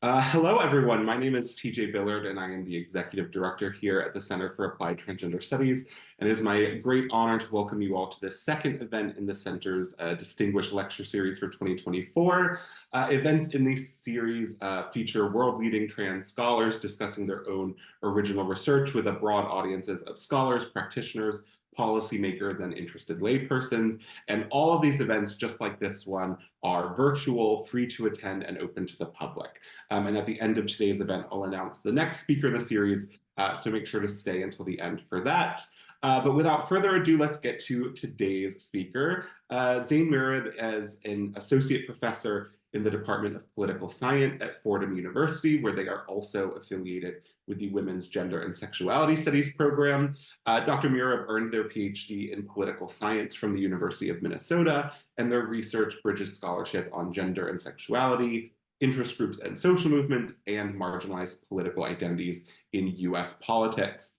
Hello, everyone. My name is TJ Billard, and I am the Executive Director here at the Center for Applied Transgender Studies. And it is my great honor to welcome you all to the second event in the Center's Distinguished Lecture Series for 2024. Events in this series feature world-leading trans scholars discussing their own original research with a broad audiences of scholars, practitioners, policymakers, and interested laypersons. And all of these events, just like this one, are virtual, free to attend, and open to the public. And at the end of today's event, I'll announce the next speaker in the series, so make sure to stay until the end for that. But without further ado, let's get to today's speaker. Zein Murib is an associate professor in the Department of Political Science at Fordham University, where they are also affiliated with the Women's Gender and Sexuality Studies program. Dr. Murib earned their PhD in political science from the University of Minnesota, and their research bridges scholarship on gender and sexuality, interest groups and social movements, and marginalized political identities in US politics.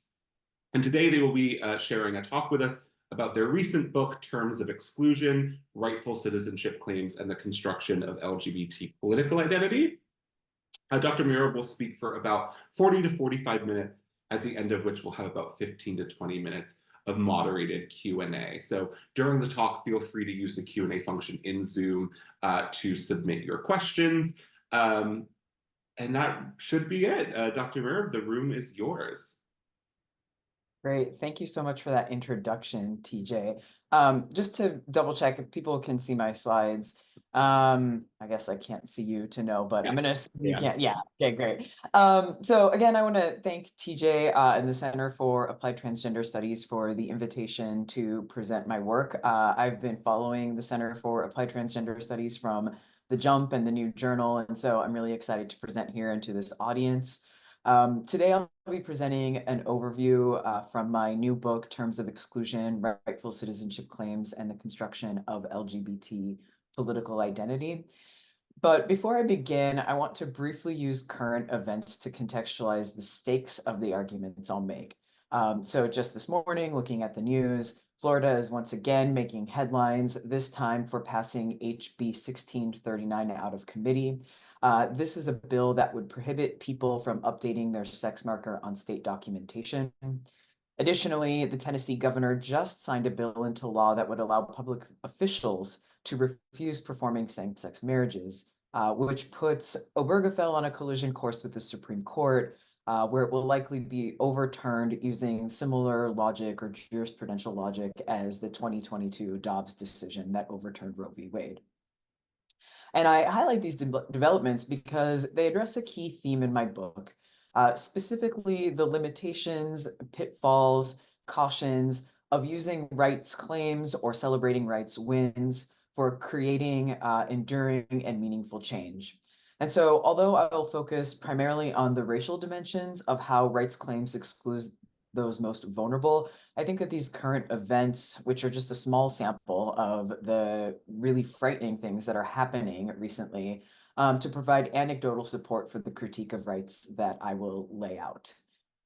And today they will be sharing a talk with us about their recent book, Terms of Exclusion, Rightful Citizenship Claims and the Construction of LGBT Political Identity. Dr. Murib will speak for about 40 to 45 minutes, at the end of which we'll have about 15 to 20 minutes of moderated Q&A. So during the talk, feel free to use the Q&A function in Zoom to submit your questions. And that should be it. Dr. Murib, the room is yours. Great. Thank you so much for that introduction, TJ. Just to double check if people can see my slides. I guess I can't see you to know, but I'm going to, you can't. Yeah. Okay, great. So again, I want to thank TJ and the Center for Applied Transgender Studies for the invitation to present my work. I've been following the Center for Applied Transgender Studies from the Jump and the New Journal, and so I'm really excited to present here and to this audience. Today, I'll be presenting an overview from my new book, Terms of Exclusion, Rightful Citizenship Claims and the Construction of LGBT Political Identity. But before I begin, I want to briefly use current events to contextualize the stakes of the arguments I'll make. So just this morning, looking at the news, Florida is once again making headlines, this time for passing HB 1639 out of committee. This is a bill that would prohibit people from updating their sex marker on state documentation. Additionally, the Tennessee governor just signed a bill into law that would allow public officials to refuse performing same-sex marriages, which puts Obergefell on a collision course with the Supreme Court, where it will likely be overturned using similar logic or jurisprudential logic as the 2022 Dobbs decision that overturned Roe v. Wade. And I highlight these developments because they address a key theme in my book, specifically the limitations, pitfalls, cautions of using rights claims or celebrating rights wins for creating enduring and meaningful change. And so, although I will focus primarily on the racial dimensions of how rights claims exclude those most vulnerable, I think that these current events, which are just a small sample of the really frightening things that are happening recently, to provide anecdotal support for the critique of rights that I will lay out.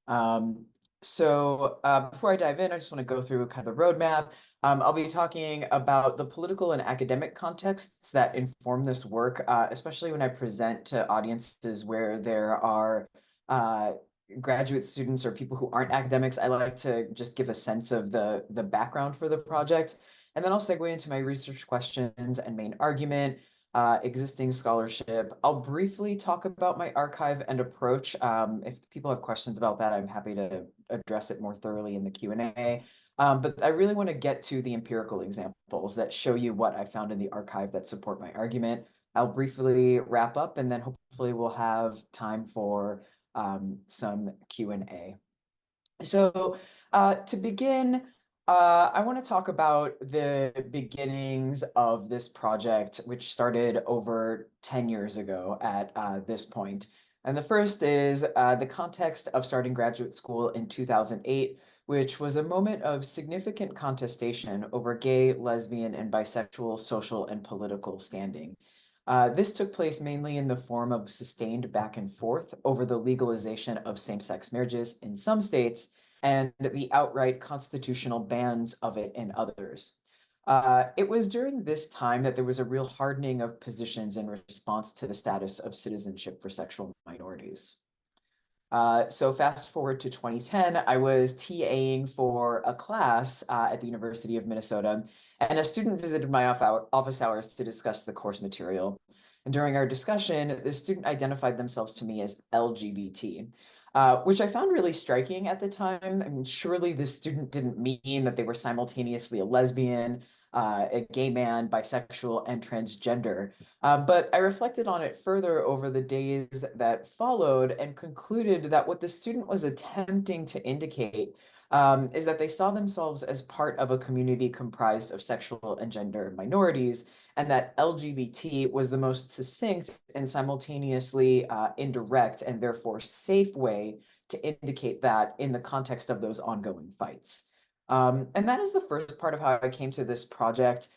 Before I dive in, I just want to go through kind of the roadmap. I'll be talking about the political and academic contexts that inform this work, especially when I present to audiences where there are graduate students or people who aren't academics. I like to just give a sense of the background for the project. And then I'll segue into my research questions and main argument, existing scholarship. I'll briefly talk about my archive and approach. If people have questions about that, I'm happy to address it more thoroughly in the Q&A. But I really want to get to the empirical examples that show you what I found in the archive that support my argument. I'll briefly wrap up, and then hopefully we'll have time for some Q&A. So to begin, I want to talk about the beginnings of this project, which started over 10 years ago at this point. And the first is the context of starting graduate school in 2008, which was a moment of significant contestation over gay, lesbian, and bisexual social and political standing. This took place mainly in the form of sustained back and forth over the legalization of same-sex marriages in some states and the outright constitutional bans of it in others. It was during this time that there was a real hardening of positions in response to the status of citizenship for sexual minorities. So fast forward to 2010, I was TAing for a class at the University of Minnesota, and a student visited my office hours to discuss the course material. And during our discussion, the student identified themselves to me as LGBT, which I found really striking at the time. I mean, surely this student didn't mean that they were simultaneously a lesbian, a gay man, bisexual, and transgender. But I reflected on it further over the days that followed and concluded that what the student was attempting to indicate is that they saw themselves as part of a community comprised of sexual and gender minorities, and that LGBT was the most succinct and simultaneously indirect and therefore safe way to indicate that in the context of those ongoing fights. And that is the first part of how I came to this project,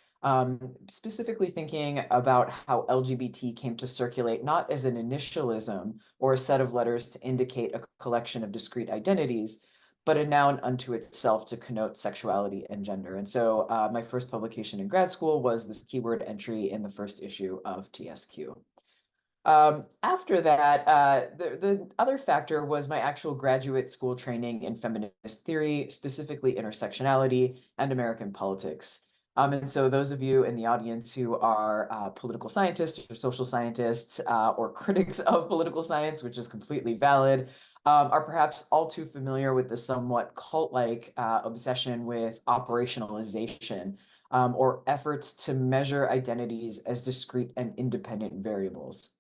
specifically thinking about how LGBT came to circulate not as an initialism or a set of letters to indicate a collection of discrete identities, but a noun unto itself to connote sexuality and gender. And so my first publication in grad school was this keyword entry in the first issue of TSQ. After that, the other factor was my actual graduate school training in feminist theory, specifically intersectionality and American politics. And so those of you in the audience who are political scientists or social scientists or critics of political science, which is completely valid, are perhaps all too familiar with the somewhat cult-like obsession with operationalization or efforts to measure identities as discrete and independent variables.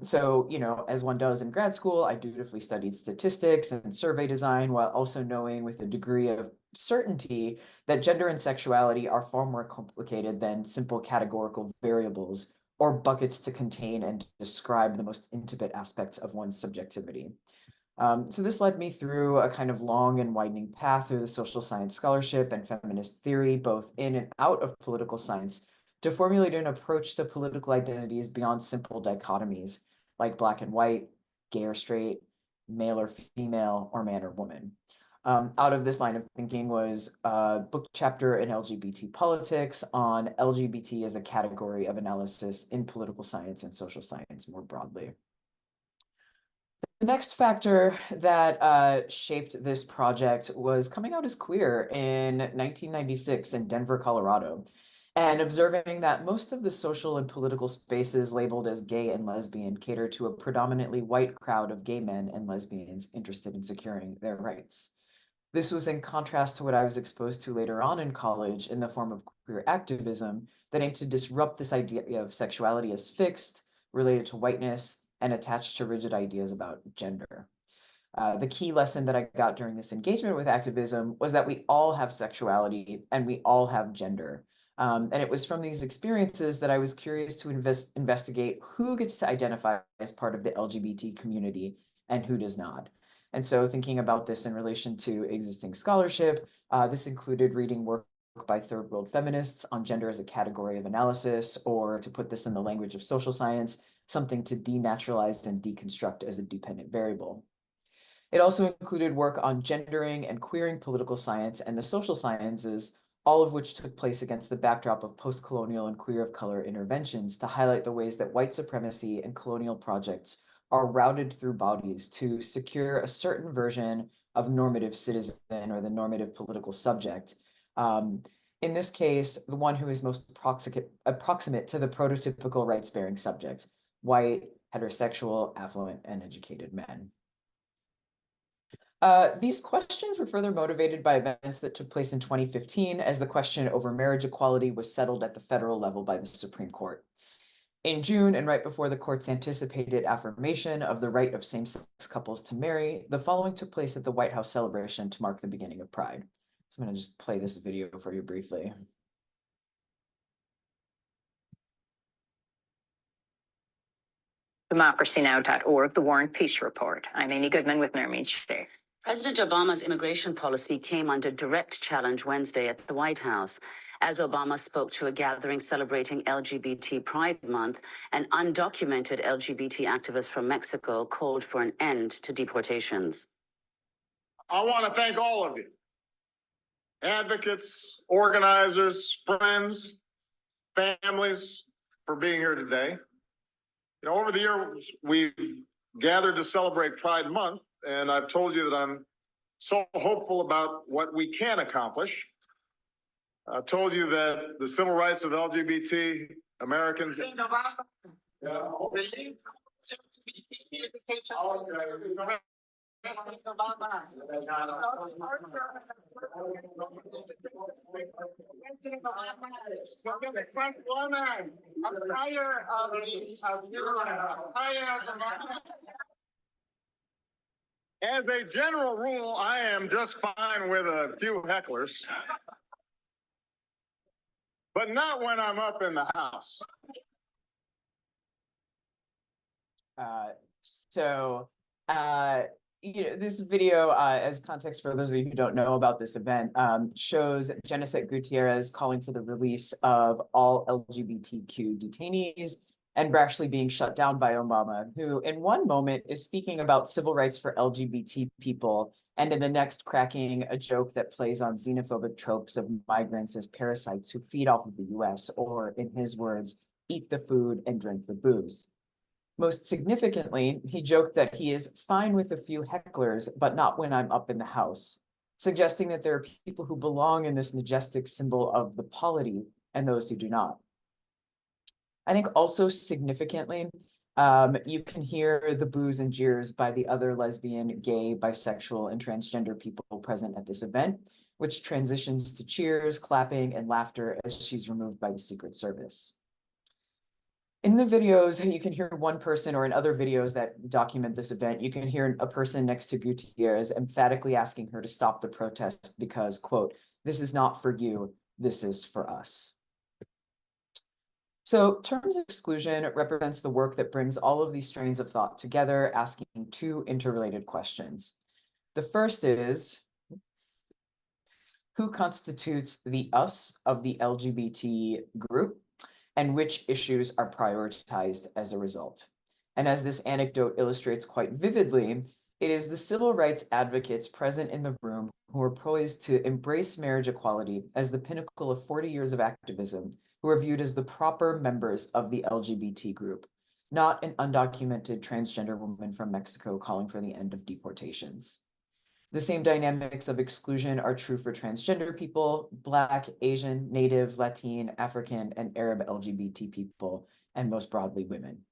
So, as one does in grad school, I dutifully studied statistics and survey design while also knowing with a degree of certainty that gender and sexuality are far more complicated than simple categorical variables or buckets to contain and describe the most intimate aspects of one's subjectivity. So this led me through a kind of long and widening path through the social science scholarship and feminist theory, both in and out of political science, to formulate an approach to political identities beyond simple dichotomies like black and white, gay or straight, male or female, or man or woman. Out of this line of thinking was a book chapter in LGBT politics on LGBT as a category of analysis in political science and social science more broadly. The next factor that shaped this project was coming out as queer in 1996 in Denver, Colorado, and observing that most of the social and political spaces labeled as gay and lesbian cater to a predominantly white crowd of gay men and lesbians interested in securing their rights. This was in contrast to what I was exposed to later on in college in the form of queer activism that aimed to disrupt this idea of sexuality as fixed, related to whiteness, and attached to rigid ideas about gender. The key lesson that I got during this engagement with activism was that we all have sexuality and we all have gender. And it was from these experiences that I was curious to investigate who gets to identify as part of the LGBT community and who does not. And so thinking about this in relation to existing scholarship, this included reading work by third world feminists on gender as a category of analysis, or to put this in the language of social science, something to denaturalize and deconstruct as a dependent variable. It also included work on gendering and queering political science and the social sciences, all of which took place against the backdrop of post-colonial and queer of color interventions to highlight the ways that white supremacy and colonial projects are routed through bodies to secure a certain version of normative citizen or the normative political subject. In this case, the one who is most approximate to the prototypical rights-bearing subject, white, heterosexual, affluent, and educated men. These questions were further motivated by events that took place in 2015 as the question over marriage equality was settled at the federal level by the Supreme Court. In June, and right before the court's anticipated affirmation of the right of same-sex couples to marry, the following took place at the White House celebration to mark the beginning of Pride. So I'm going to just play this video for you briefly. DemocracyNow.org, The War and Peace Report. I'm Amy Goodman with Nermeen Sheikh. President Obama's immigration policy came under direct challenge Wednesday at the White House. As Obama spoke to a gathering celebrating LGBT Pride Month, an undocumented LGBT activist from Mexico called for an end to deportations. I want to thank all of you advocates, organizers, friends, families for being here today. You know, over the years, we've gathered to celebrate Pride Month, and I've told you that I'm so hopeful about what we can accomplish. I've told you that the civil rights of LGBT Americans. As a general rule, I am just fine with a few hecklers, but not when I'm up in the house. This video, as context for those of you who don't know about this event, shows Geneset Gutierrez calling for the release of all LGBTQ detainees and brashly being shut down by Obama, who in one moment is speaking about civil rights for LGBT people, and in the next cracking a joke that plays on xenophobic tropes of migrants as parasites who feed off of the US, or in his words, eat the food and drink the booze. Most significantly, he joked that he is fine with a few hecklers, but not when I'm up in the house, suggesting that there are people who belong in this majestic symbol of the polity and those who do not. I think also significantly, you can hear the boos and jeers by the other lesbian, gay, bisexual, and transgender people present at this event, which transitions to cheers, clapping, and laughter as she's removed by the Secret Service. In the videos, you can hear one person, or in other videos that document this event, you can hear a person next to Gutierrez emphatically asking her to stop the protest because, quote, "This is not for you, this is for us." So terms of exclusion represents the work that brings all of these strains of thought together, asking two interrelated questions. The first is, who constitutes the us of the LGBT group, and which issues are prioritized as a result? And as this anecdote illustrates quite vividly, it is the civil rights advocates present in the room who are poised to embrace marriage equality as the pinnacle of 40 years of activism, who are viewed as the proper members of the LGBT group, not an undocumented transgender woman from Mexico calling for the end of deportations. The same dynamics of exclusion are true for transgender people, Black, Asian, Native, Latin, African, and Arab LGBT people, and most broadly, women.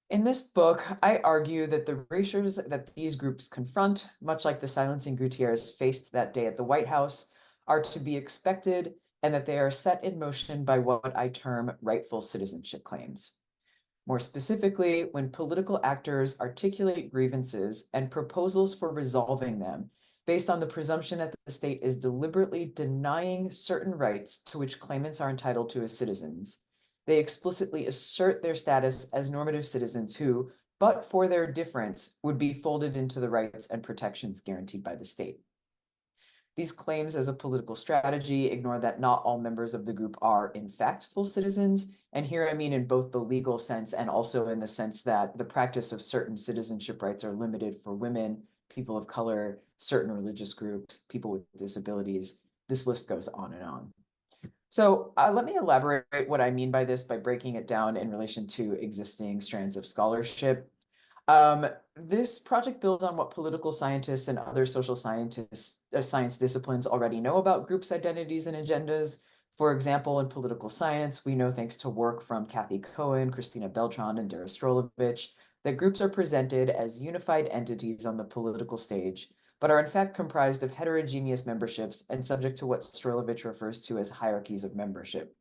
In this book, I argue that the erasures that these groups confront, much like the silencing Gutierrez faced that day at the White House, are to be expected, and that they are set in motion by what I term rightful citizenship claims. More specifically, when political actors articulate grievances and proposals for resolving them based on the presumption that the state is deliberately denying certain rights to which claimants are entitled to as citizens, they explicitly assert their status as normative citizens who, but for their difference, would be folded into the rights and protections guaranteed by the state. These claims as a political strategy ignore that not all members of the group are, in fact, full citizens. And here I mean in both the legal sense and also in the sense that the practice of certain citizenship rights are limited for women, people of color, certain religious groups, people with disabilities. This list goes on and on. So let me elaborate what I mean by this by breaking it down in relation to existing strands of scholarship. This project builds on what political scientists and other social scientists, science disciplines already know about groups' identities and agendas. For example, in political science, we know thanks to work from Kathy Cohen, Christina Beltran, and Dara Strolovich, that groups are presented as unified entities on the political stage, but are in fact comprised of heterogeneous memberships and subject to what Strolovich refers to as hierarchies of membership.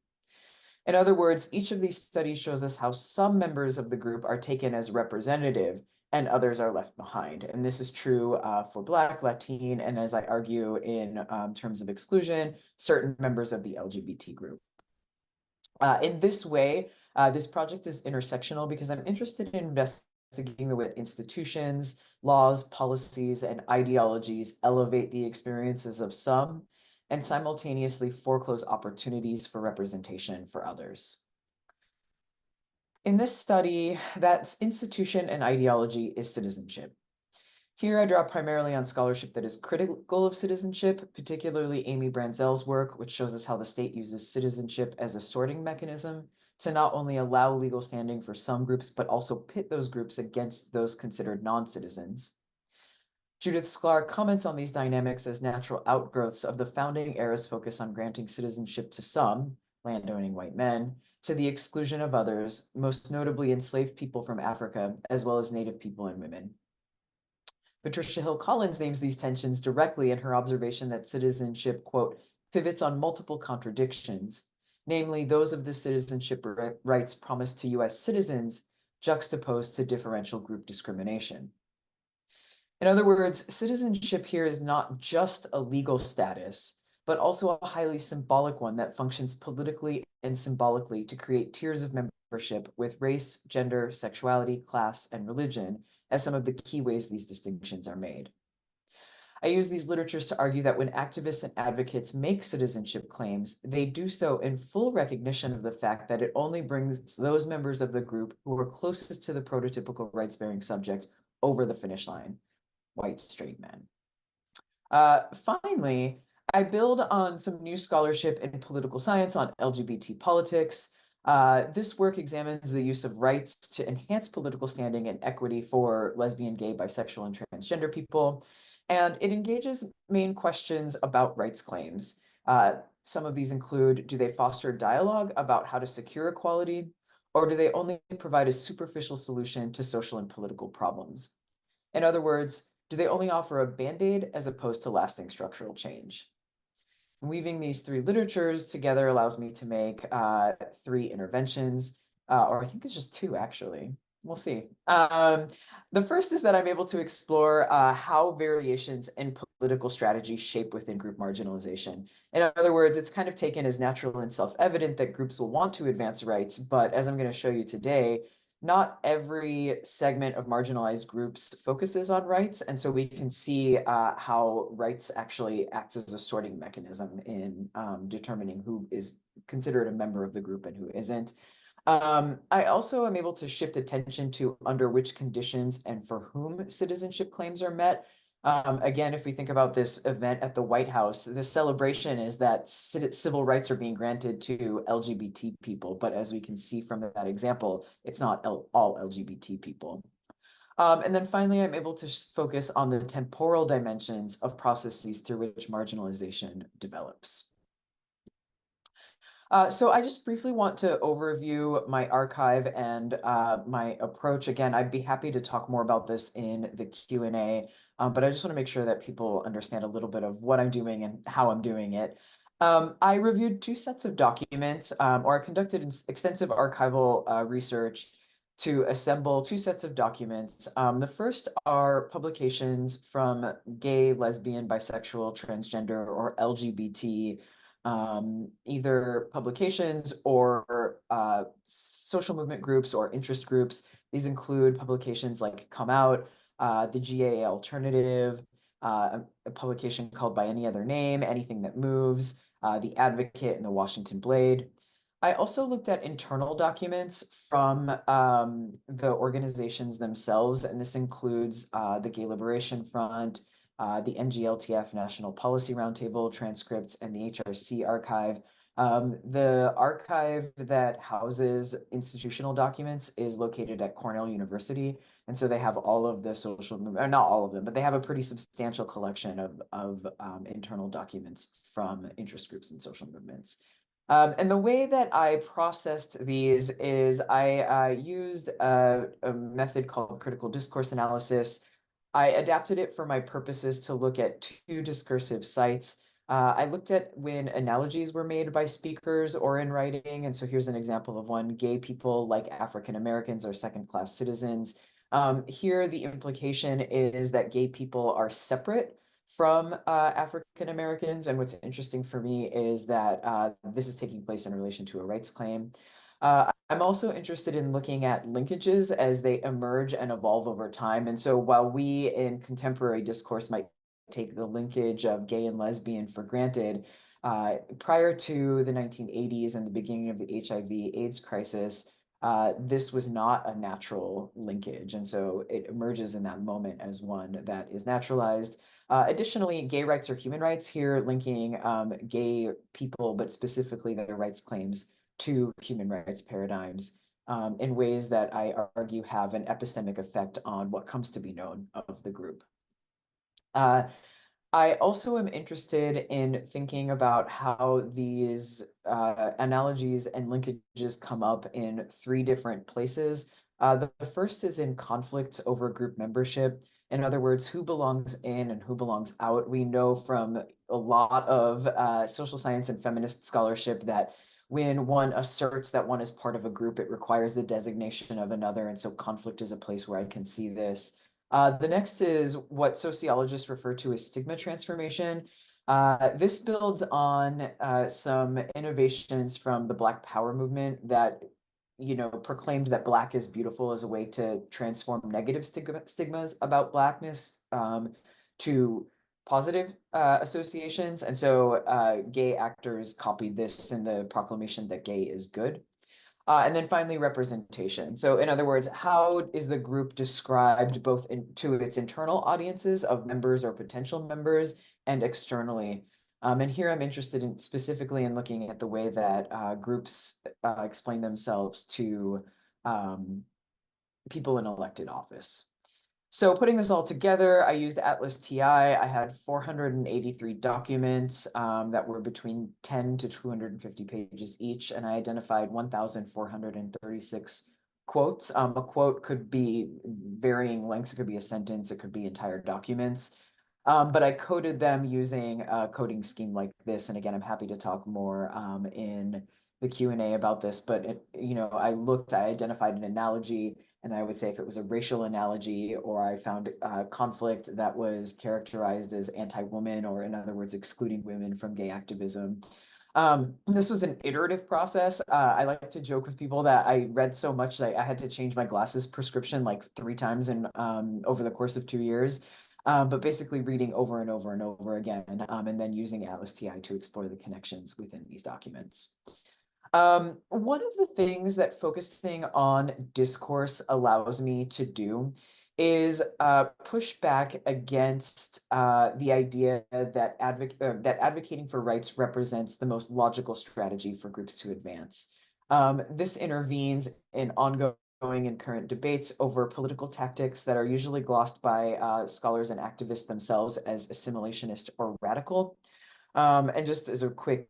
In other words, each of these studies shows us how some members of the group are taken as representative and others are left behind. And this is true for Black, Latin, and as I argue in terms of exclusion, certain members of the LGBT group. In this way, this project is intersectional because I'm interested in investigating the way institutions, laws, policies, and ideologies elevate the experiences of some and simultaneously foreclose opportunities for representation for others. In this study, that institution and ideology is citizenship. Here I draw primarily on scholarship that is critical of citizenship, particularly Amy Branzel's work, which shows us how the state uses citizenship as a sorting mechanism to not only allow legal standing for some groups, but also pit those groups against those considered non-citizens. Judith Sklar comments on these dynamics as natural outgrowths of the founding era's focus on granting citizenship to some, landowning white men, to the exclusion of others, most notably enslaved people from Africa, as well as Native people and women. Patricia Hill Collins names these tensions directly in her observation that citizenship, quote, pivots on multiple contradictions, namely those of the citizenship rights promised to US citizens juxtaposed to differential group discrimination. In other words, citizenship here is not just a legal status, but also a highly symbolic one that functions politically and symbolically to create tiers of membership with race, gender, sexuality, class, and religion as some of the key ways these distinctions are made. I use these literatures to argue that when activists and advocates make citizenship claims, they do so in full recognition of the fact that it only brings those members of the group who are closest to the prototypical rights-bearing subject over the finish line, white straight men. Finally, I build on some new scholarship in political science on LGBT politics. This work examines the use of rights to enhance political standing and equity for lesbian, gay, bisexual, and transgender people. And it engages main questions about rights claims. Some of these include, do they foster dialogue about how to secure equality, or do they only provide a superficial solution to social and political problems? In other words, do they only offer a band-aid as opposed to lasting structural change? Weaving these three literatures together allows me to make three interventions, or I think it's just two, actually. We'll see. The first is that I'm able to explore how variations in political strategy shape within group marginalization. In other words, it's kind of taken as natural and self-evident that groups will want to advance rights, but as I'm going to show you today, not every segment of marginalized groups focuses on rights, and so we can see how rights actually acts as a sorting mechanism in determining who is considered a member of the group and who isn't. I also am able to shift attention to under which conditions and for whom citizenship claims are met. Again, if we think about this event at the White House, the celebration is that civil rights are being granted to LGBT people. But as we can see from that example, it's not all LGBT people. And then finally, I'm able to focus on the temporal dimensions of processes through which marginalization develops. So I just briefly want to overview my archive and my approach. Again, I'd be happy to talk more about this in the Q&A, but I just want to make sure that people understand a little bit of what I'm doing and how I'm doing it. I reviewed two sets of documents, or I conducted extensive archival research to assemble two sets of documents. The first are publications from gay, lesbian, bisexual, transgender, or LGBT either publications or social movement groups or interest groups. These include publications like Come Out, the GAA Alternative, a publication called By Any Other Name, Anything That Moves, The Advocate, and the Washington Blade. I also looked at internal documents from the organizations themselves, and this includes the Gay Liberation Front, the NGLTF National Policy Roundtable transcripts, and the HRC archive. The archive that houses institutional documents is located at Cornell University. And so they have all of the social movement, or not all of them, but they have a pretty substantial collection of internal documents from interest groups and social movements. And the way that I processed these is I used a method called critical discourse analysis. I adapted it for my purposes to look at two discursive sites. I looked at when analogies were made by speakers or in writing. And so here's an example of one: gay people, like African Americans, are second-class citizens. Here, the implication is that gay people are separate from African Americans. And what's interesting for me is that this is taking place in relation to a rights claim. I'm also interested in looking at linkages as they emerge and evolve over time. And so while we in contemporary discourse might take the linkage of gay and lesbian for granted, prior to the 1980s and the beginning of the HIV/AIDS crisis, this was not a natural linkage. And so it emerges in that moment as one that is naturalized. Additionally, gay rights are human rights here, linking gay people, but specifically their rights claims to human rights paradigms in ways that I argue have an epistemic effect on what comes to be known of the group. I also am interested in thinking about how these analogies and linkages come up in three different places. The first is in conflicts over group membership. In other words, who belongs in and who belongs out. We know from a lot of social science and feminist scholarship that when one asserts that one is part of a group, it requires the designation of another. And so conflict is a place where I can see this. The next is what sociologists refer to as stigma transformation. This builds on some innovations from the Black Power movement that, proclaimed that Black is beautiful as a way to transform negative stigmas about Blackness to positive associations. And so gay actors copied this in the proclamation that gay is good. And then finally, representation. So in other words, how is the group described both to its internal audiences of members or potential members and externally? And here I'm interested in specifically in looking at the way that groups explain themselves to people in elected office. So putting this all together, I used Atlas TI. I had 483 documents that were between 10 to 250 pages each, and I identified 1,436 quotes. A quote could be varying lengths. It could be a sentence. It could be entire documents. But I coded them using a coding scheme like this. And again, I'm happy to talk more in the Q&A about this. But I identified an analogy, and I would say if it was a racial analogy, or I found conflict that was characterized as anti-woman, or in other words, excluding women from gay activism. This was an iterative process. I like to joke with people that I read so much that I had to change my glasses prescription like 3 times in over the course of 2 years. But basically reading over and over and over again, and then using Atlas TI to explore the connections within these documents. One of the things that focusing on discourse allows me to do is push back against the idea that advocating for rights represents the most logical strategy for groups to advance. This intervenes in ongoing and current debates over political tactics that are usually glossed by scholars and activists themselves as assimilationist or radical. And just as a quick,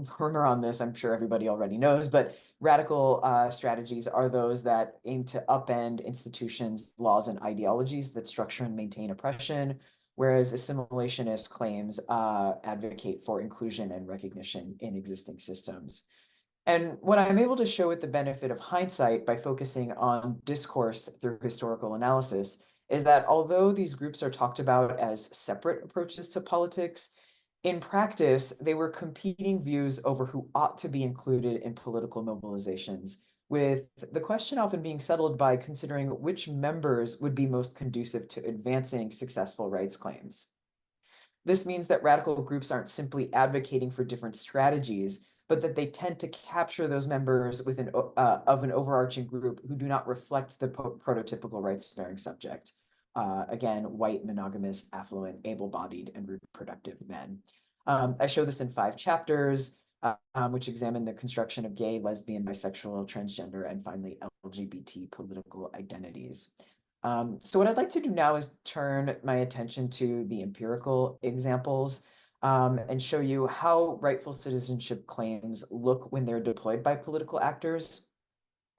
primer on this, I'm sure everybody already knows, but radical strategies are those that aim to upend institutions, laws, and ideologies that structure and maintain oppression, whereas assimilationist claims advocate for inclusion and recognition in existing systems. And what I'm able to show with the benefit of hindsight by focusing on discourse through historical analysis is that although these groups are talked about as separate approaches to politics, in practice, they were competing views over who ought to be included in political mobilizations, with the question often being settled by considering which members would be most conducive to advancing successful rights claims. This means that radical groups aren't simply advocating for different strategies, but that they tend to capture those members of an overarching group who do not reflect the prototypical rights-bearing subject. Again, white, monogamous, affluent, able-bodied, and reproductive men. I show this in 5 chapters, which examine the construction of gay, lesbian, bisexual, transgender, and finally LGBT political identities. So what I'd like to do now is turn my attention to the empirical examples and show you how rightful citizenship claims look when they're deployed by political actors.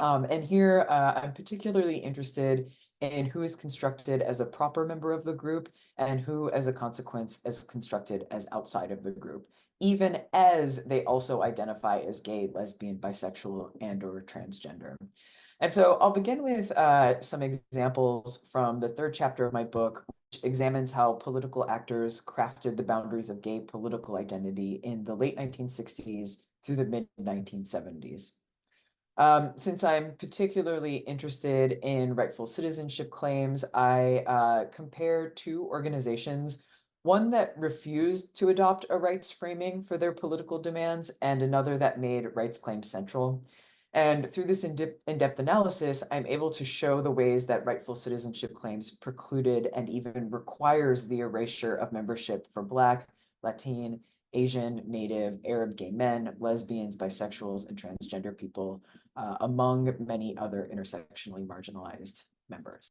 And here I'm particularly interested in who is constructed as a proper member of the group and who, as a consequence, is constructed as outside of the group, even as they also identify as gay, lesbian, bisexual, and/or transgender. And so I'll begin with some examples from the 3rd chapter of my book, which examines how political actors crafted the boundaries of gay political identity in the late 1960s through the mid-1970s. Since I'm particularly interested in rightful citizenship claims, I compare 2 organizations, one that refused to adopt a rights framing for their political demands and another that made rights claims central. And through this in-depth analysis, I'm able to show the ways that rightful citizenship claims precluded and even requires the erasure of membership for Black, Latin, Asian, Native, Arab gay men, lesbians, bisexuals, and transgender people, among many other intersectionally marginalized members.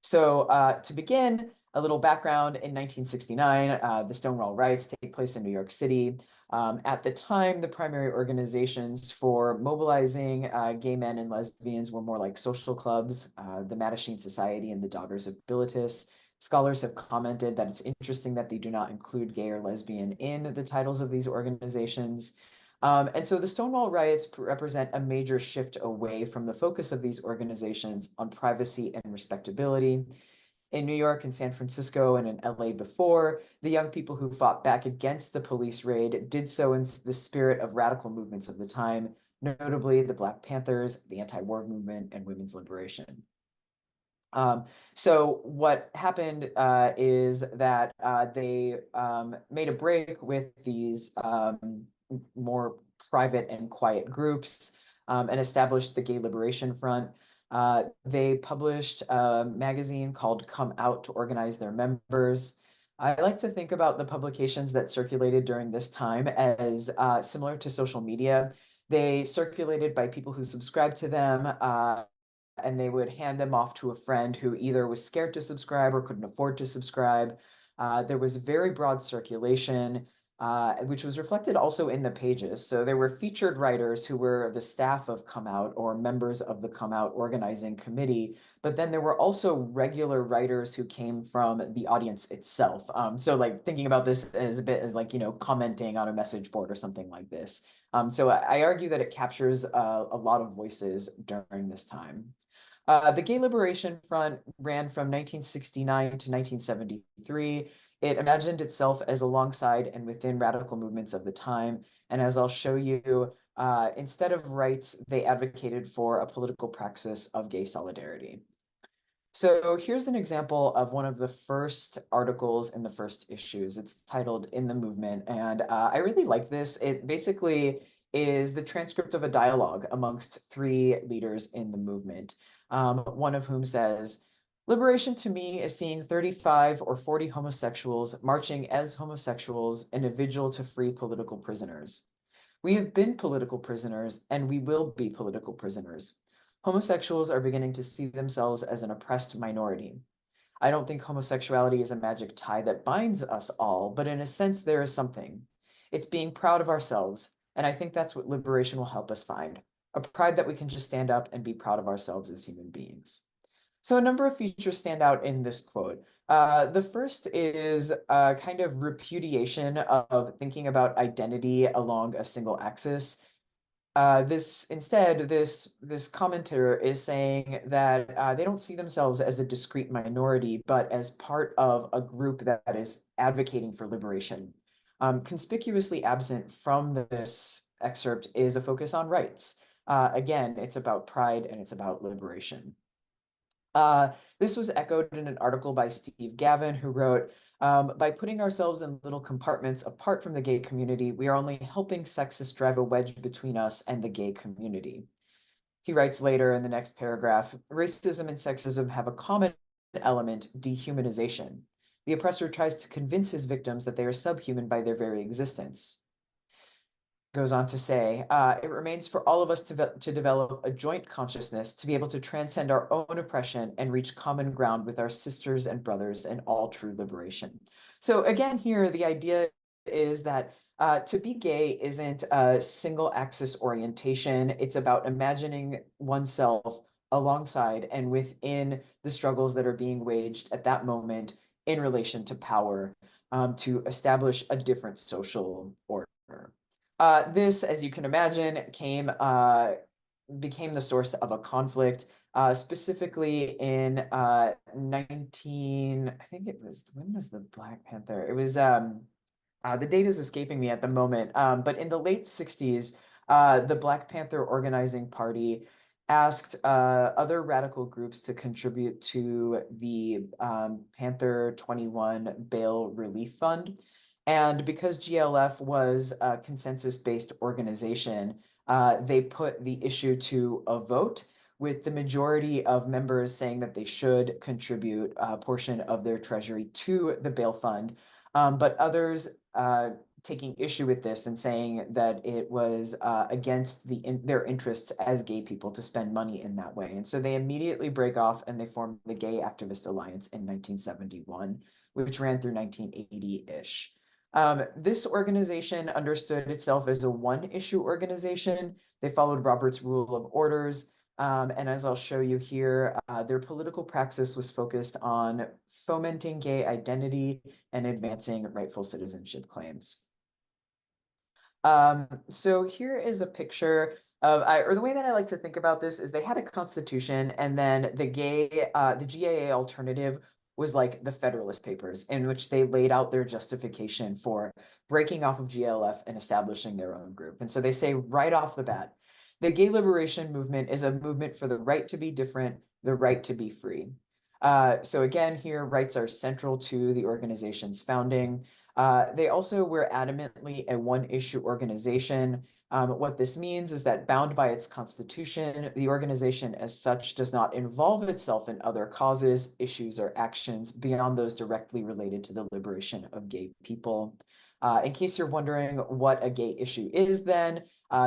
So to begin, a little background: in 1969, the Stonewall Riots take place in New York City. At the time, the primary organizations for mobilizing gay men and lesbians were more like social clubs, the Mattachine Society and the Daughters of Bilitis. Scholars have commented that it's interesting that they do not include gay or lesbian in the titles of these organizations. And so the Stonewall Riots represent a major shift away from the focus of these organizations on privacy and respectability. In New York and San Francisco and in LA before, the young people who fought back against the police raid did so in the spirit of radical movements of the time, notably the Black Panthers, the anti-war movement, and women's liberation. So what happened is that they made a break with these more private and quiet groups and established the Gay Liberation Front. They published a magazine called Come Out to organize their members. I like to think about the publications that circulated during this time as similar to social media. They circulated by people who subscribed to them, and they would hand them off to a friend who either was scared to subscribe or couldn't afford to subscribe. There was very broad circulation, which was reflected also in the pages. So there were featured writers who were the staff of Come Out or members of the Come Out organizing committee, but then there were also regular writers who came from the audience itself. So like thinking about this as a bit as like, commenting on a message board or something like this. So I argue that it captures a lot of voices during this time. The Gay Liberation Front ran from 1969 to 1973. It imagined itself as alongside and within radical movements of the time. And as I'll show you, instead of rights, they advocated for a political praxis of gay solidarity. So here's an example of one of the first articles in the first issues. It's titled In the Movement, and I really like this. It basically is the transcript of a dialogue amongst three leaders in the movement, one of whom says, "Liberation to me is seeing 35 or 40 homosexuals marching as homosexuals in a vigil to free political prisoners. We have been political prisoners, and we will be political prisoners. Homosexuals are beginning to see themselves as an oppressed minority. I don't think homosexuality is a magic tie that binds us all, but in a sense, there is something. It's being proud of ourselves, and I think that's what liberation will help us find, a pride that we can just stand up and be proud of ourselves as human beings." So a number of features stand out in this quote. The first is a kind of repudiation of thinking about identity along a single axis. This commenter is saying that they don't see themselves as a discrete minority, but as part of a group that is advocating for liberation. Conspicuously absent from this excerpt is a focus on rights. Again, it's about pride and it's about liberation. This was echoed in an article by Steve Gavin, who wrote, "By putting ourselves in little compartments apart from the gay community, we are only helping sexists drive a wedge between us and the gay community." He writes later in the next paragraph, "Racism and sexism have a common element: dehumanization. The oppressor tries to convince his victims that they are subhuman by their very existence." Goes on to say, "It remains for all of us to develop a joint consciousness to be able to transcend our own oppression and reach common ground with our sisters and brothers in all true liberation." So again, here, the idea is that to be gay isn't a single axis orientation. It's about imagining oneself alongside and within the struggles that are being waged at that moment in relation to power, to establish a different social order. This, as you can imagine, became the source of a conflict, specifically in I think it was, when was the Black Panther? It was, the date is escaping me at the moment, but in the late 60s, the Black Panther Organizing Party asked other radical groups to contribute to the Panther 21 Bail Relief Fund. And because GLF was a consensus-based organization, they put the issue to a vote, with the majority of members saying that they should contribute a portion of their treasury to the bail fund, but others taking issue with this and saying that it was against their interests as gay people to spend money in that way. And so they immediately break off and they form the Gay Activist Alliance in 1971, which ran through 1980-ish. This organization understood itself as a one-issue organization. They followed Robert's Rule of Orders. And as I'll show you here, their political praxis was focused on fomenting gay identity and advancing rightful citizenship claims. So here is a picture of, or the way that I like to think about this is they had a constitution, and then the GAA alternative was like the Federalist Papers, in which they laid out their justification for breaking off of GLF and establishing their own group. And so they say right off the bat, the gay liberation movement is a movement for the right to be different, the right to be free. So again, here, rights are central to the organization's founding. They also were adamantly a one-issue organization. What this means is that, bound by its constitution, the organization as such does not involve itself in other causes, issues, or actions beyond those directly related to the liberation of gay people. In case you're wondering what a gay issue is, then,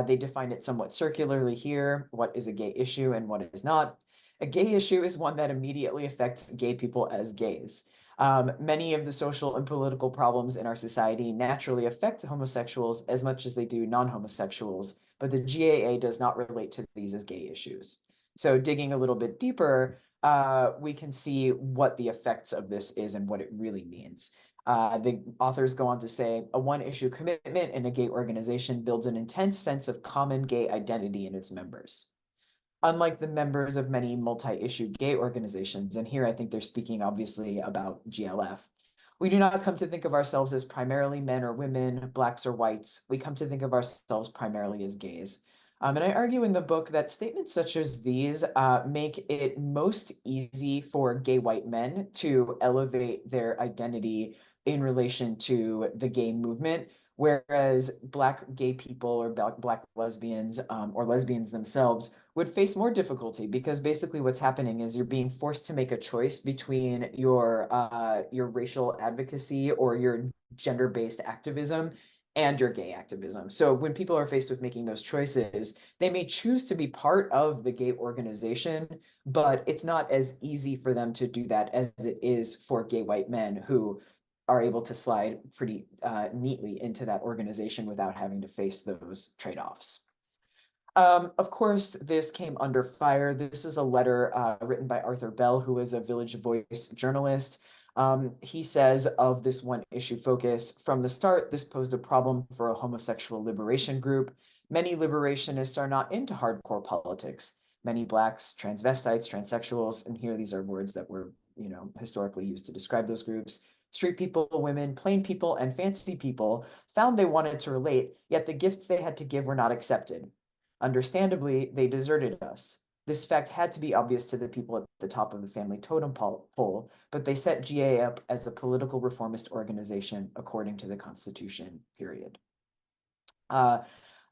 they define it somewhat circularly here. What is a gay issue and what is not? A gay issue is one that immediately affects gay people as gays. Many of the social and political problems in our society naturally affect homosexuals as much as they do non-homosexuals, but the GAA does not relate to these as gay issues. So digging a little bit deeper, we can see what the effects of this is and what it really means. The authors go on to say, a one-issue commitment in a gay organization builds an intense sense of common gay identity in its members. Unlike the members of many multi-issue gay organizations, and here I think they're speaking obviously about GLF, we do not come to think of ourselves as primarily men or women, blacks or whites. We come to think of ourselves primarily as gays. And I argue in the book that statements such as these make it most easy for gay white men to elevate their identity in relation to the gay movement, whereas Black gay people or Black lesbians or lesbians themselves would face more difficulty, because basically what's happening is you're being forced to make a choice between your racial advocacy or your gender-based activism and your gay activism. So when people are faced with making those choices, they may choose to be part of the gay organization, but it's not as easy for them to do that as it is for gay white men who are able to slide pretty neatly into that organization without having to face those trade-offs. Of course, this came under fire. This is a letter written by Arthur Bell, who is a Village Voice journalist. He says of this one issue focus, from the start, this posed a problem for a homosexual liberation group. Many liberationists are not into hardcore politics. Many Blacks, transvestites, transsexuals, and here these are words that were, historically used to describe those groups. Street people, women, plain people, and fancy people found they wanted to relate, yet the gifts they had to give were not accepted. Understandably, they deserted us. This fact had to be obvious to the people at the top of the family totem pole, but they set GA up as a political reformist organization according to the Constitution, period.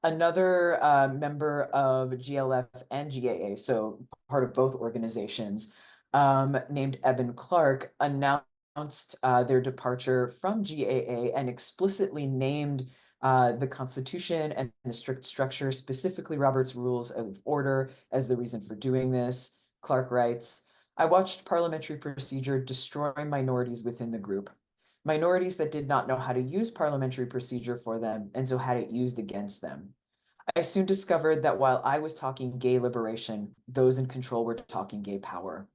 Another member of GLF and GAA, so part of both organizations, named Eben Clark, announced their departure from GAA and explicitly named the Constitution and the strict structure, specifically Robert's Rules of Order, as the reason for doing this. Clark writes, I watched parliamentary procedure destroy minorities within the group. Minorities that did not know how to use parliamentary procedure for them, and so had it used against them. I soon discovered that while I was talking gay liberation, those in control were talking gay power.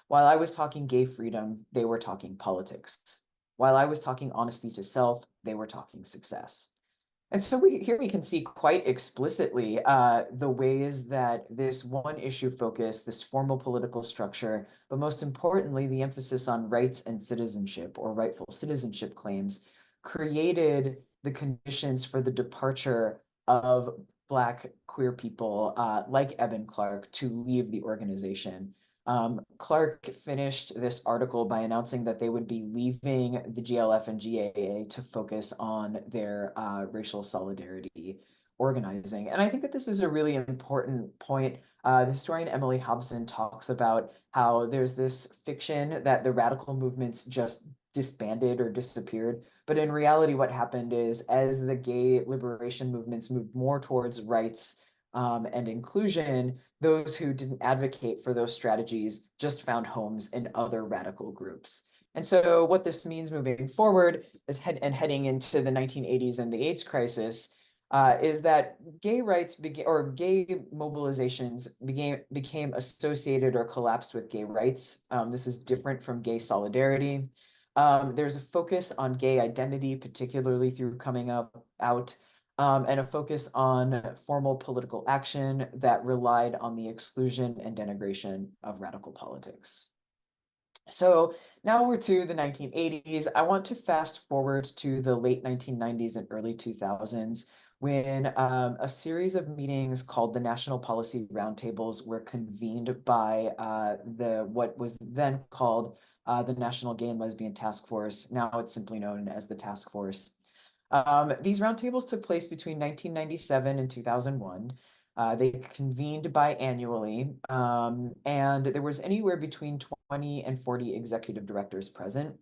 While I was talking gay freedom, they were talking politics. While I was talking honesty to self, they were talking success. And so here we can see quite explicitly the ways that this one issue focus, this formal political structure, but most importantly, the emphasis on rights and citizenship or rightful citizenship claims, created the conditions for the departure of Black queer people like Eben Clark to leave the organization. Clark finished this article by announcing that they would be leaving the GLF and GAA to focus on their racial solidarity organizing. And I think that this is a really important point. The historian Emily Hobson talks about how there's this fiction that the radical movements just disbanded or disappeared. But in reality, what happened is as the gay liberation movements moved more towards rights and inclusion, those who didn't advocate for those strategies just found homes in other radical groups. And so what this means moving forward is heading into the 1980s and the AIDS crisis is that gay rights gay mobilizations became associated or collapsed with gay rights. This is different from gay solidarity. There's a focus on gay identity, particularly through coming out, and a focus on formal political action that relied on the exclusion and denigration of radical politics. So now we're to the 1980s. I want to fast forward to the late 1990s and early 2000s when a series of meetings called the National Policy Roundtables were convened by what was then called the National Gay and Lesbian Task Force. Now it's simply known as the Task Force. These roundtables took place between 1997 and 2001. They convened biannually, and there was anywhere between 20 and 40 executive directors present.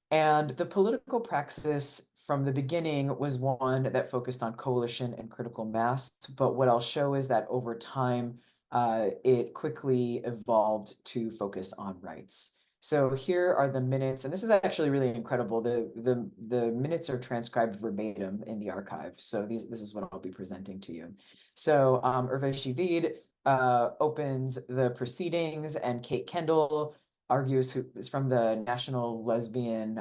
And the political praxis from the beginning was one that focused on coalition and critical mass. But what I'll show is that over time, it quickly evolved to focus on rights. So here are the minutes, and this is actually really incredible. The minutes are transcribed verbatim in the archive. So this is what I'll be presenting to you. So Hervé Chivid opens the proceedings, and Kate Kendall argues, who is from the National Lesbian,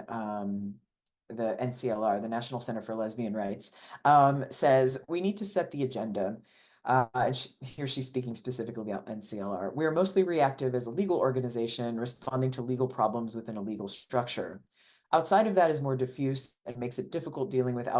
the NCLR, the National Center for Lesbian Rights, says, we need to set the agenda. Here she's speaking specifically about NCLR. We are mostly reactive as a legal organization responding to legal problems within a legal structure. Outside of that is more diffuse and makes it difficult dealing with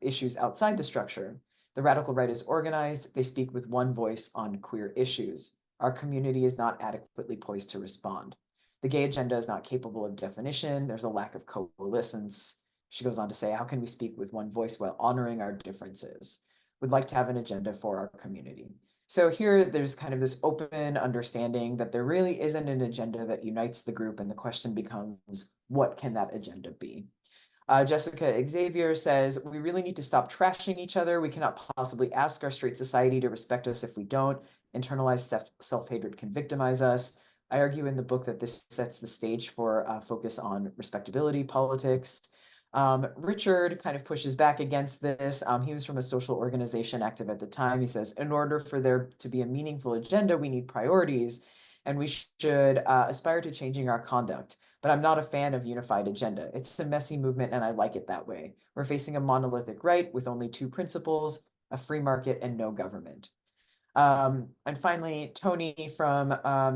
issues outside the structure. The radical right is organized. They speak with one voice on queer issues. Our community is not adequately poised to respond. The gay agenda is not capable of definition. There's a lack of coalescence. She goes on to say, how can we speak with one voice while honoring our differences? Would like to have an agenda for our community. So here there's kind of this open understanding that there really isn't an agenda that unites the group, and the question becomes, what can that agenda be? Jessica Xavier says, we really need to stop trashing each other. We cannot possibly ask our straight society to respect us if we don't. Internalized self-hatred can victimize us. I argue in the book that this sets the stage for a focus on respectability politics. Richard kind of pushes back against this. He was from a social organization active at the time. He says, in order for there to be a meaningful agenda, we need priorities, and we should aspire to changing our conduct. But I'm not a fan of unified agenda. It's a messy movement, and I like it that way. We're facing a monolithic right with only two principles, a free market and no government. And finally, Tony from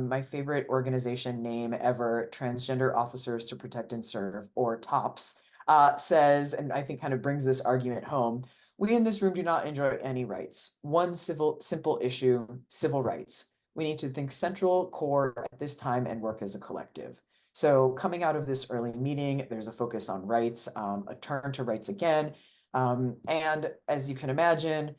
my favorite organization name ever, Transgender Officers to Protect and Serve, or TOPS, says, and I think kind of brings this argument home, we in this room do not enjoy any rights. One simple issue, civil rights. We need to think central, core at this time and work as a collective. So coming out of this early meeting, there's a focus on rights, a turn to rights again. And as you can imagine,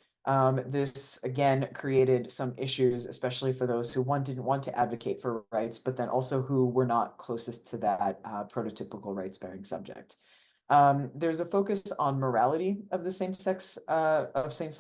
this again created some issues, especially for those who didn't want to advocate for rights, but then also who were not closest to that prototypical rights-bearing subject. There's a focus on morality of the same-sex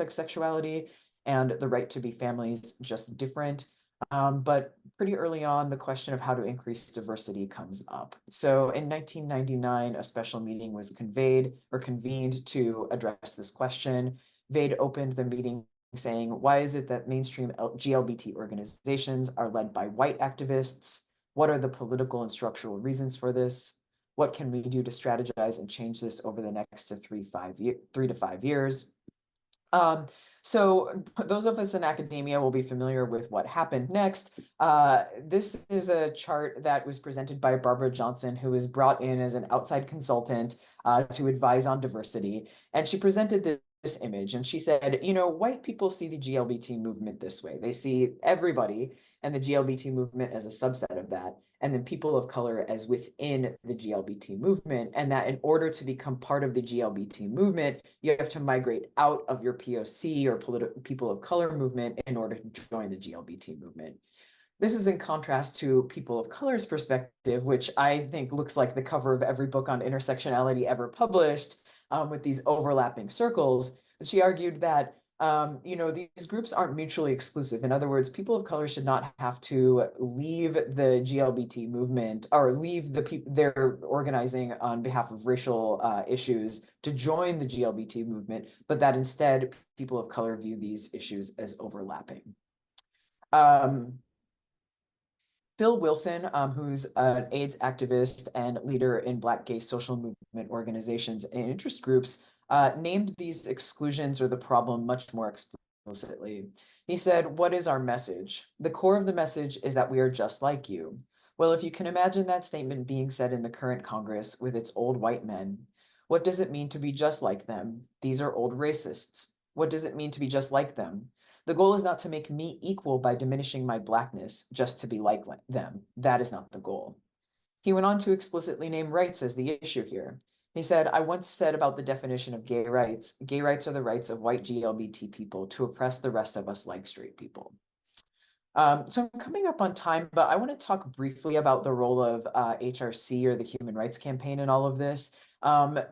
sexuality and the right to be families, just different. But pretty early on, the question of how to increase diversity comes up. So in 1999, a special meeting was convened to address this question. Vade opened the meeting saying, why is it that mainstream GLBT organizations are led by white activists? What are the political and structural reasons for this? What can we do to strategize and change this over the next 3 to 5 years? So those of us in academia will be familiar with what happened next. This is a chart that was presented by Barbara Johnson, who was brought in as an outside consultant to advise on diversity. And she presented this image, and she said, you know, white people see the GLBT movement this way. They see everybody and the GLBT movement as a subset of that. and then people of color as within the GLBT movement, and that in order to become part of the GLBT movement, you have to migrate out of your POC or people of color movement in order to join the GLBT movement. This is in contrast to people of color's perspective, which I think looks like the cover of every book on intersectionality ever published, with these overlapping circles. She argued that these groups aren't mutually exclusive. In other words, people of color should not have to leave the GLBT movement or leave their organizing on behalf of racial issues to join the GLBT movement, but that instead people of color view these issues as overlapping. Phil Wilson, who's an AIDS activist and leader in Black gay social movement organizations and interest groups, named these exclusions or the problem much more explicitly. He said, "What is our message? The core of the message is that we are just like you." Well, if you can imagine that statement being said in the current Congress with its old white men, what does it mean to be just like them? These are old racists. What does it mean to be just like them? The goal is not to make me equal by diminishing my Blackness just to be like them. That is not the goal. He went on to explicitly name rights as the issue here. He said, "I once said about the definition of gay rights are the rights of white GLBT people to oppress the rest of us like straight people." So I'm coming up on time, but I want to talk briefly about the role of HRC or the Human Rights Campaign in all of this.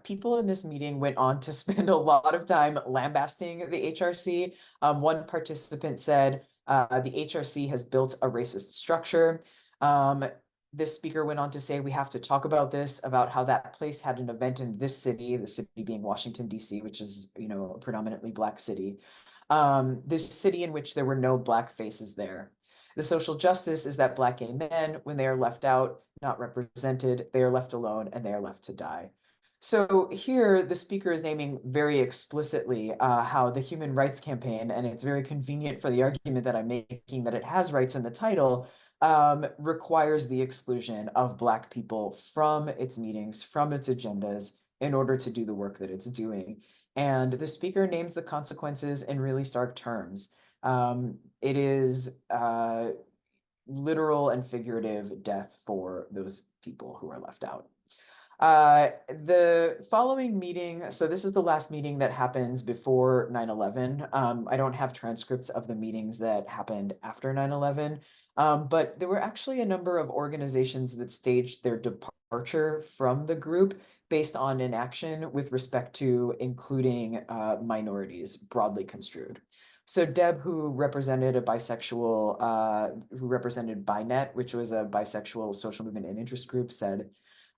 People in this meeting went on to spend a lot of time lambasting the HRC. One participant said, the HRC has built a racist structure. This speaker went on to say, we have to talk about this, about how that place had an event in this city, the city being Washington, D.C., which is, a predominantly Black city. This city in which there were no Black faces there. The social justice is that Black gay men, when they are left out, not represented, they are left alone and they are left to die. So here, the speaker is naming very explicitly how the Human Rights Campaign, and it's very convenient for the argument that I'm making that it has rights in the title, requires the exclusion of Black people from its meetings, from its agendas, in order to do the work that it's doing. And the speaker names the consequences in really stark terms. It is literal and figurative death for those people who are left out. The following meeting, so this is the last meeting that happens before 9/11. I don't have transcripts of the meetings that happened after 9/11, but there were actually a number of organizations that staged their departure from the group based on inaction with respect to including minorities, broadly construed. So Deb, who represented BiNet, which was a bisexual social movement and interest group, said,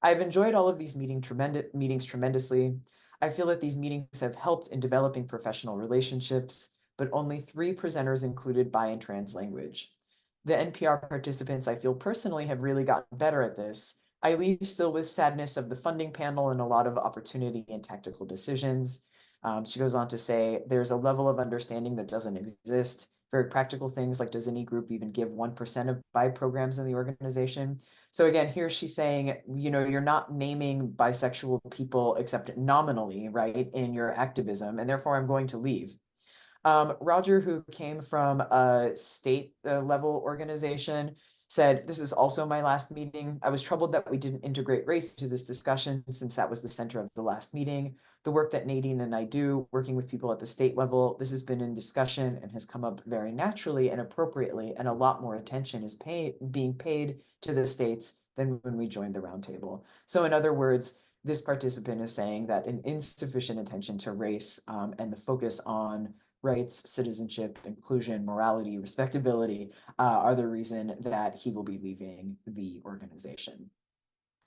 "I've enjoyed all of these meetings tremendously. I feel that these meetings have helped in developing professional relationships, but only 3 presenters included bi and trans language. The NPR participants, I feel personally, have really gotten better at this. I leave still with sadness of the funding panel and a lot of opportunity and tactical decisions." She goes on to say, "There's a level of understanding that doesn't exist. Very practical things like, does any group even give 1% of bi programs in the organization?" So again, here she's saying, you're not naming bisexual people except nominally, right, in your activism, and therefore I'm going to leave. Roger, who came from a state level organization, said, "This is also my last meeting. I was troubled that we didn't integrate race into this discussion since that was the center of the last meeting. The work that Nadine and I do, working with people at the state level, this has been in discussion and has come up very naturally and appropriately, and a lot more attention is being paid to the states than when we joined the roundtable." So in other words, this participant is saying that an insufficient attention to race and the focus on rights, citizenship, inclusion, morality, respectability are the reason that he will be leaving the organization.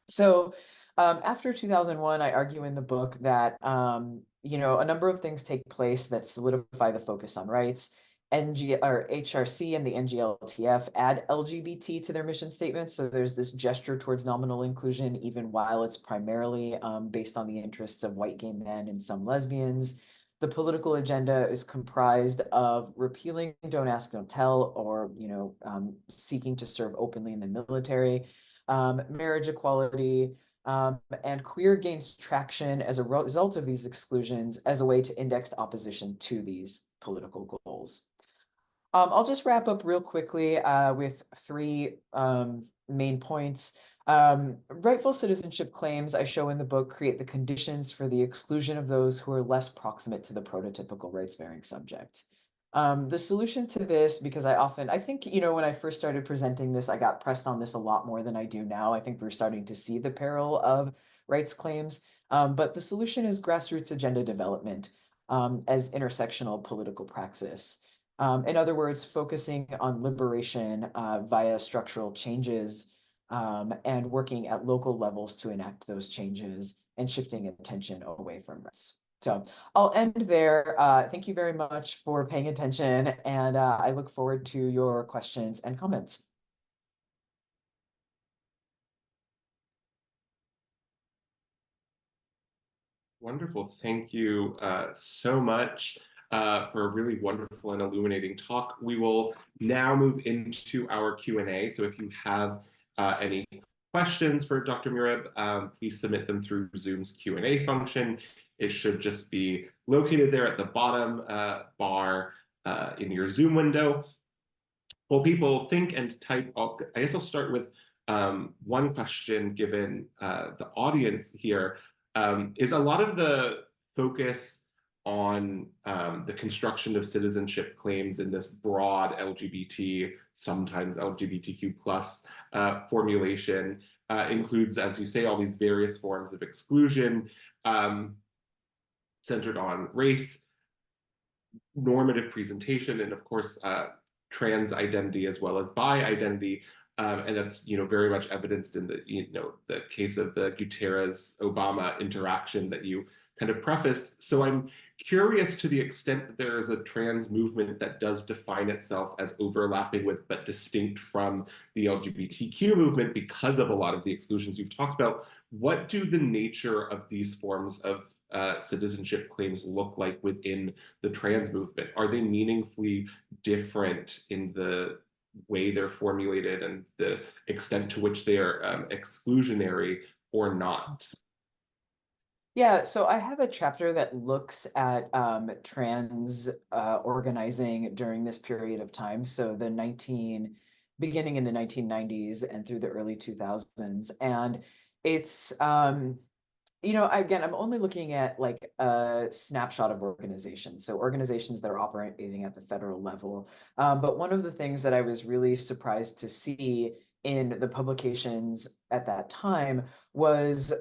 So after 2001, I argue in the book that, a number of things take place that solidify the focus on rights. HRC and the NGLTF add LGBT to their mission statements. So there's this gesture towards nominal inclusion, even while it's primarily based on the interests of white gay men and some lesbians. The political agenda is comprised of repealing Don't Ask, Don't Tell, or seeking to serve openly in the military, marriage equality, and queer gains traction as a result of these exclusions as a way to index opposition to these political goals. I'll just wrap up real quickly with three main points. Rightful citizenship claims I show in the book create the conditions for the exclusion of those who are less proximate to the prototypical rights-bearing subject. The solution to this, because I think, when I first started presenting this, I got pressed on this a lot more than I do now. I think we're starting to see the peril of rights claims. But the solution is grassroots agenda development as intersectional political praxis. In other words, focusing on liberation via structural changes and working at local levels to enact those changes and shifting attention away from rights. So I'll end there. Thank you very much for paying attention, and I look forward to your questions and comments. Wonderful. Thank you so much for a really wonderful and illuminating talk. We will now move into our Q&A. So if you have any questions for Dr. Murib, please submit them through Zoom's Q&A function. It should just be located there at the bottom bar in your Zoom window. While people think and type, I guess I'll start with one question given the audience here. Is a lot of the focus on the construction of citizenship claims in this broad LGBT, sometimes LGBTQ plus formulation includes, as you say, all these various forms of exclusion centered on race, normative presentation, and of course, trans identity as well as bi identity. And that's very much evidenced in the case of the Guterres-Obama interaction that you kind of prefaced. So I'm curious to the extent that there is a trans movement that does define itself as overlapping with but distinct from the LGBTQ movement because of a lot of the exclusions you've talked about. What do the nature of these forms of citizenship claims look like within the trans movement? Are they meaningfully different in the way they're formulated and the extent to which they are exclusionary or not? Yeah, so I have a chapter that looks at trans organizing during this period of time. So beginning in the 1990s and through the early 2000s. And it's, again, I'm only looking at like a snapshot of organizations. So organizations that are operating at the federal level. But one of the things that I was really surprised to see in the publications at that time was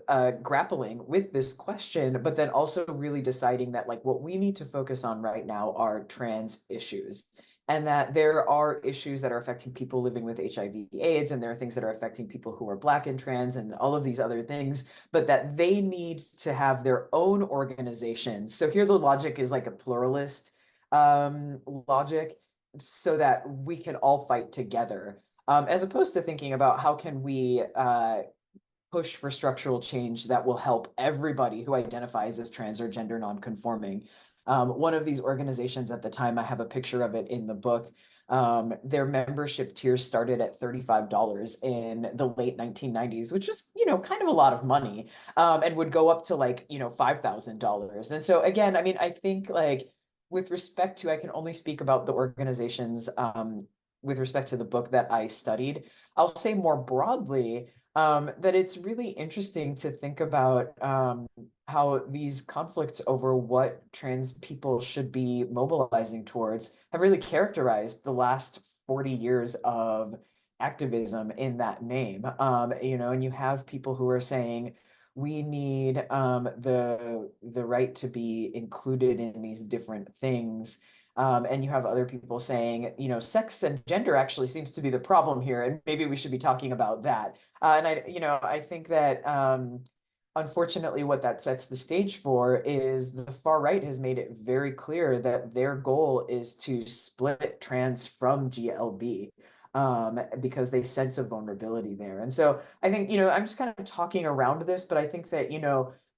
grappling with this question, but then also really deciding that like what we need to focus on right now are trans issues. And that there are issues that are affecting people living with HIV/AIDS, and there are things that are affecting people who are Black and trans and all of these other things, but that they need to have their own organizations. So here the logic is like a pluralist logic, so that we can all fight together, as opposed to thinking about how can we push for structural change that will help everybody who identifies as trans or gender nonconforming. One of these organizations at the time, I have a picture of it in the book, their membership tiers started at $35 in the late 1990s, which was, kind of a lot of money, and would go up to like, $5,000. And so again, I mean, I think like with respect to, I can only speak about the organizations with respect to the book that I studied. I'll say more broadly that it's really interesting to think about how these conflicts over what trans people should be mobilizing towards have really characterized the last 40 years of activism in that name. And you have people who are saying we need the right to be included in these different things. And you have other people saying, sex and gender actually seems to be the problem here, and maybe we should be talking about that. And I think that unfortunately, what that sets the stage for is the far right has made it very clear that their goal is to split trans from GLB because they sense a vulnerability there. And so I think, I'm just kind of talking around this, but I think that,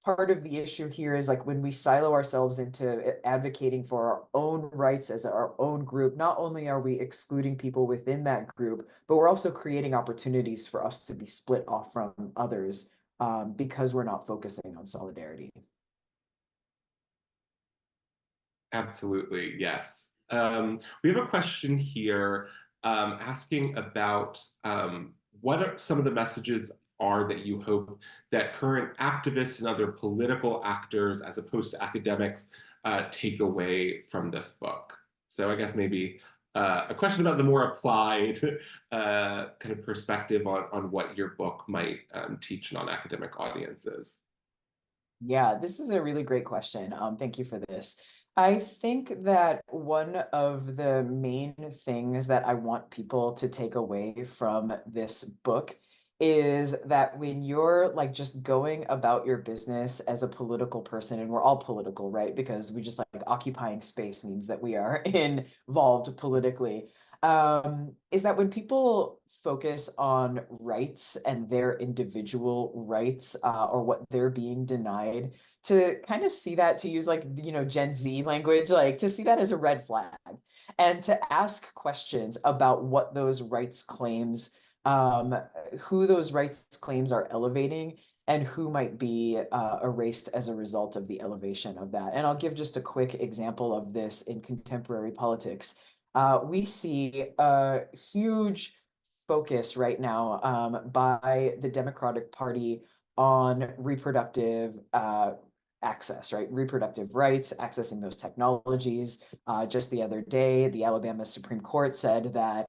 part of the issue here is like when we silo ourselves into advocating for our own rights as our own group, not only are we excluding people within that group, but we're also creating opportunities for us to be split off from others because we're not focusing on solidarity. Absolutely, yes. We have a question here asking about what are some of the messages are that you hope that current activists and other political actors, as opposed to academics, take away from this book. So I guess maybe a question about the more applied kind of perspective on what your book might teach non-academic audiences. Yeah, this is a really great question. Thank you for this. I think that one of the main things that I want people to take away from this book is that when you're like just going about your business as a political person, and we're all political, right? Because we just like occupying space means that we are involved politically. Is that when people focus on rights and their individual rights or what they're being denied, to kind of see that, to use like, you know, Gen Z language, like to see that as a red flag and to ask questions about what those rights claims, who those rights claims are elevating and who might be erased as a result of the elevation of that. And I'll give just a quick example of this in contemporary politics. We see a huge focus right now by the Democratic Party on reproductive access, right? Reproductive rights, accessing those technologies. Just the other day, the Alabama Supreme Court said that,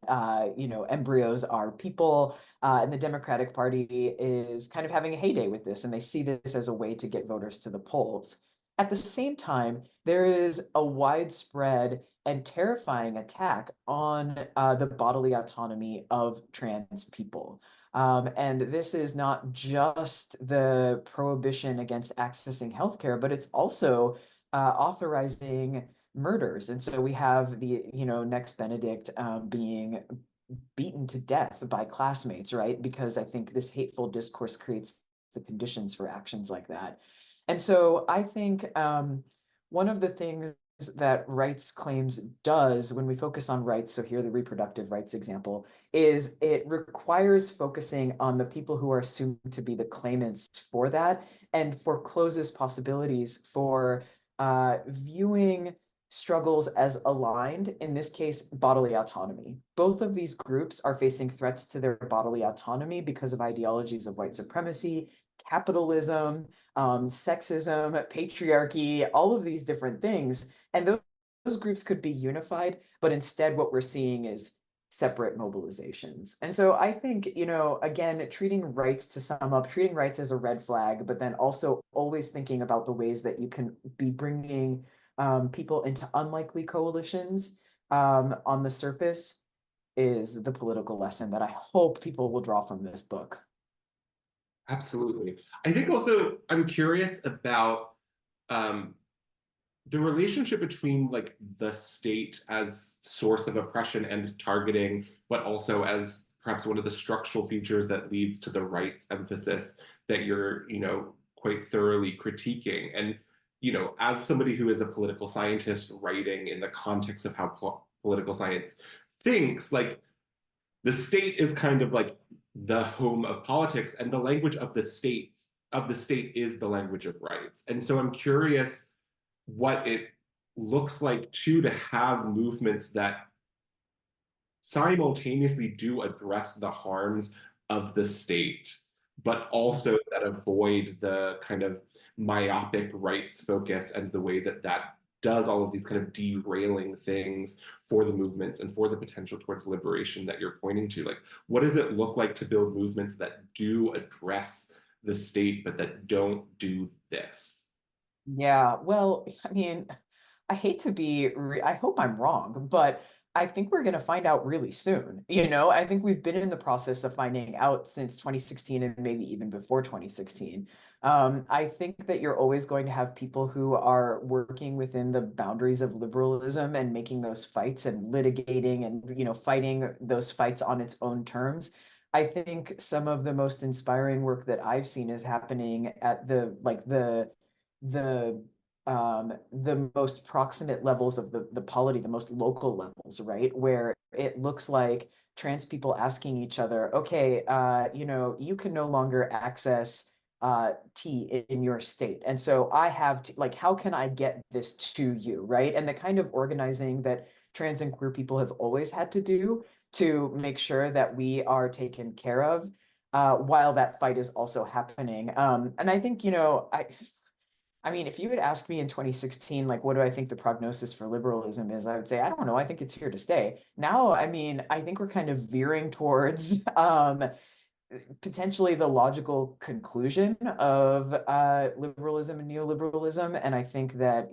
you know, embryos are people, and the Democratic Party is kind of having a heyday with this, and they see this as a way to get voters to the polls. At the same time, there is a widespread and terrifying attack on the bodily autonomy of trans people. And this is not just the prohibition against accessing healthcare, but it's also authorizing murders. And so we have the, you know, Next Benedict being beaten to death by classmates, right? Because I think this hateful discourse creates the conditions for actions like that. And so I think one of the things that rights claims does when we focus on rights, so here the reproductive rights example, is it requires focusing on the people who are assumed to be the claimants for that and forecloses possibilities for viewing struggles as aligned, in this case, bodily autonomy. Both of these groups are facing threats to their bodily autonomy because of ideologies of white supremacy, capitalism, sexism, patriarchy, all of these different things. And those groups could be unified, but instead what we're seeing is separate mobilizations. And so I think, you know, again, treating rights, to sum up, treating rights as a red flag, but then also always thinking about the ways that you can be bringing people into unlikely coalitions on the surface is the political lesson that I hope people will draw from this book. Absolutely. I think also I'm curious about the relationship between like the state as source of oppression and targeting, but also as perhaps one of the structural features that leads to the rights emphasis that you're, you know, quite thoroughly critiquing. And, you know, as somebody who is a political scientist writing in the context of how political science thinks, like the state is kind of like the home of politics, and the language of the state is the language of rights. And so I'm curious what it looks like too to have movements that simultaneously do address the harms of the state, but also that avoid the kind of myopic rights focus and the way that that does all of these kind of derailing things for the movements and for the potential towards liberation that you're pointing to. Like, what does it look like to build movements that do address the state, but that don't do this? Yeah, well, I mean, I hate to be, I hope I'm wrong, but I think we're going to find out really soon. You know, I think we've been in the process of finding out since 2016 and maybe even before 2016. I think that you're always going to have people who are working within the boundaries of liberalism and making those fights and litigating and, you know, fighting those fights on its own terms. I think some of the most inspiring work that I've seen is happening at the most proximate levels of the polity, the most local levels, right? Where it looks like trans people asking each other, okay, you know, you can no longer access tea in your state. And so I have to, like, how can I get this to you, right? And the kind of organizing that trans and queer people have always had to do to make sure that we are taken care of while that fight is also happening. And I think, I mean, if you had asked me in 2016, like, what do I think the prognosis for liberalism is? I would say, I don't know. I think it's here to stay. Now, I mean, I think we're kind of veering towards potentially the logical conclusion of liberalism and neoliberalism. And I think that,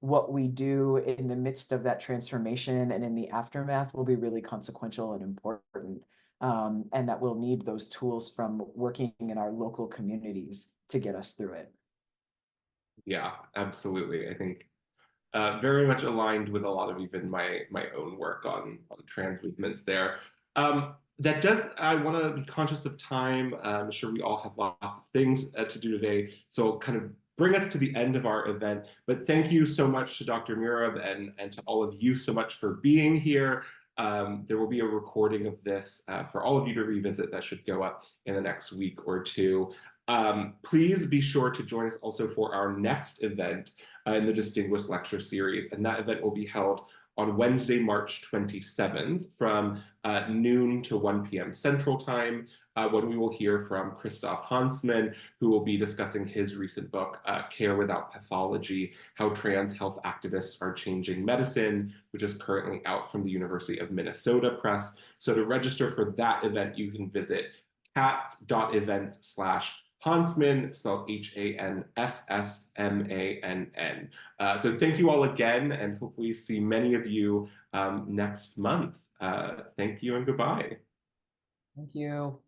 what we do in the midst of that transformation and in the aftermath will be really consequential and important. And that we'll need those tools from working in our local communities to get us through it. Yeah, absolutely. I think very much aligned with a lot of even my own work on trans movements there. That does, I want to be conscious of time. I'm sure we all have lots of things to do today. So I'll kind of bring us to the end of our event. But thank you so much to Dr. Murib and to all of you so much for being here. There will be a recording of this for all of you to revisit that should go up in the next week or two. Please be sure to join us also for our next event in the Distinguished Lecture Series. And that event will be held on Wednesday, March 27th from noon to 1 p.m. Central Time, when we will hear from Christoph Hansmann, who will be discussing his recent book, Care Without Pathology, How Trans Health Activists Are Changing Medicine, which is currently out from the University of Minnesota Press. So to register for that event, you can visit cats.events/Hansmann, spelled Hansmann. So thank you all again, and hopefully see many of you next month. Thank you and goodbye. Thank you.